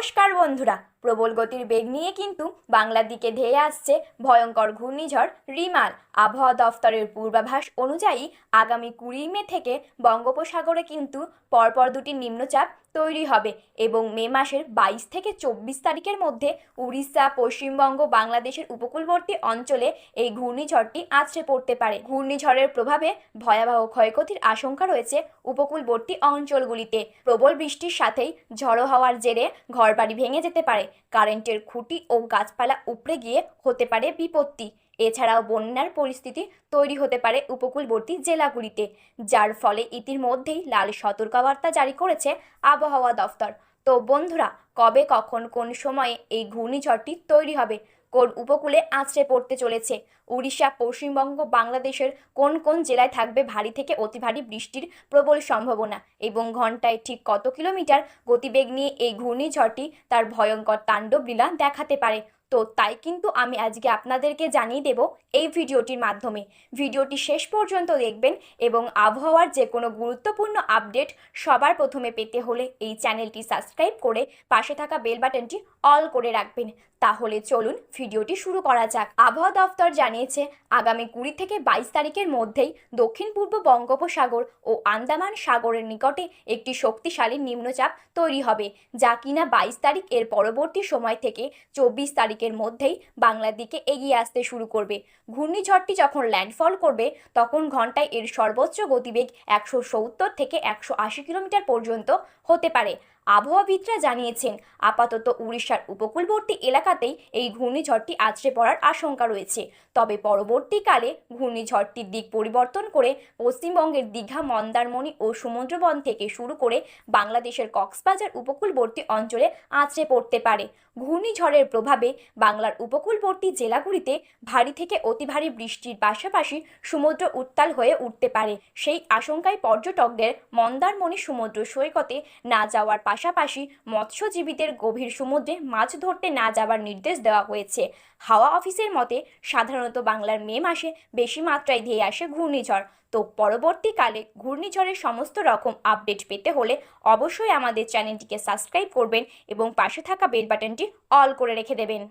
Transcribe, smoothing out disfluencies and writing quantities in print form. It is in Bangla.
নমস্কার বন্ধুরা, প্রবল গতির বেগ নিয়ে কিন্তু বাংলার দিকে ধেয়ে আসছে ভয়ঙ্কর ঘূর্ণিঝড় রিমাল। আবহাওয়া দফতরের পূর্বাভাস অনুযায়ী আগামী 20 মে থেকে বঙ্গোপসাগরে কিন্তু পরপর দুটি নিম্নচাপ তৈরি হবে এবং মে মাসের 22 থেকে 24 তারিখের মধ্যে উড়িষ্যা, পশ্চিমবঙ্গ, বাংলাদেশের উপকূলবর্তী অঞ্চলে এই ঘূর্ণিঝড়টি আছড়ে পড়তে পারে। ঘূর্ণিঝড়ের প্রভাবে ভয়াবহ ক্ষয়ক্ষতির আশঙ্কা রয়েছে উপকূলবর্তী অঞ্চলগুলিতে। প্রবল বৃষ্টির সাথেই ঝড়ো হওয়ার জেরে ঘরবাড়ি ভেঙে যেতে পারে, কারেন্টের খুঁটি ও গাছপালা উপড়ে গিয়ে হতে পারে বিপত্তি। এছাড়াও বন্যার পরিস্থিতি তৈরি হতে পারে উপকূলবর্তী জেলাগুলিতে, যার ফলে ইতিমধ্যেই লাল সতর্কবার্তা জারি করেছে আবহাওয়া দফতর। তো বন্ধুরা, কবে, কখন, কোন সময়ে এই ঘূর্ণিঝড়টি তৈরি হবে, কোন উপকূলে আছড়ে পড়তে চলেছে, উড়িষ্যা, পশ্চিমবঙ্গ, বাংলাদেশের কোন কোন জেলায় থাকবে ভারী থেকে অতি ভারী বৃষ্টির প্রবল সম্ভাবনা এবং ঘন্টায় ঠিক কত কিলোমিটার গতিবেগ নিয়ে এই ঘূর্ণিঝড়টি তার ভয়ঙ্কর তাণ্ডব লীলা দেখাতে পারে, তো তাই কিন্তু আমি আজকে আপনাদেরকে জানিয়ে দেব এই ভিডিওটির মাধ্যমে। ভিডিওটি শেষ পর্যন্ত দেখবেন এবং আবহাওয়ার যে কোনো গুরুত্বপূর্ণ আপডেট সবার প্রথমে পেতে হলে এই চ্যানেলটি সাবস্ক্রাইব করে পাশে থাকা বেল বাটনটি অল করে রাখবেন। তাহলে চলুন ভিডিওটি শুরু করা যাক। আবহাওয়া দফতর জানিয়েছে আগামী 20 থেকে 22 তারিখের মধ্যেই দক্ষিণ পূর্ব বঙ্গোপসাগর ও আন্দামান সাগরের নিকটে একটি শক্তিশালী নিম্নচাপ তৈরি হবে, যা কিনা 22 তারিখ এর পরবর্তী সময় থেকে 24 তারিখের মধ্যেই বাংলার দিকে এগিয়ে আসতে শুরু করবে। ঘূর্ণিঝড়টি যখন ল্যান্ডফল করবে তখন ঘন্টায় এর সর্বোচ্চ গতিবেগ 170 থেকে 180 কিলোমিটার পর্যন্ত হতে পারে। আবহাওয়াবিদরা জানিয়েছেন আপাতত উড়িষ্যার উপকূলবর্তী এলাকাতেই এই ঘূর্ণিঝড়টি আছড়ে পড়ার আশঙ্কা রয়েছে, তবে পরবর্তীকালে ঘূর্ণিঝড়টির দিক পরিবর্তন করে পশ্চিমবঙ্গের দীঘা, মন্দারমণি ও সমুদ্রবন থেকে শুরু করে বাংলাদেশের কক্সবাজার উপকূলবর্তী অঞ্চলে আছড়ে পড়তে পারে। ঘূর্ণিঝড়ের প্রভাবে বাংলার উপকূলবর্তী জেলাগুলিতে ভারী থেকে অতি ভারী বৃষ্টির পাশাপাশি সমুদ্র উত্তাল হয়ে উঠতে পারে। সেই আশঙ্কায় পর্যটকদের মন্দারমণি সমুদ্র সৈকতে না যাওয়ার পাশাপাশি মৎস্যজীবীদের গভীর সমুদ্রে মাছ ধরতে না যাওয়ার নির্দেশ দেওয়া হয়েছে। হাওয়া অফিসের মতে সাধারণত বাংলার মে মাসে বেশি মাত্রায় ধেয়ে আসে ঘূর্ণিঝড়। তো পরবর্তীকালে ঘূর্ণিঝড়ের সমস্ত রকম আপডেট পেতে হলে অবশ্যই আমাদের চ্যানেলটিকে সাবস্ক্রাইব করবেন এবং পাশে থাকা বেল বাটনটি অল করে রেখে দেবেন।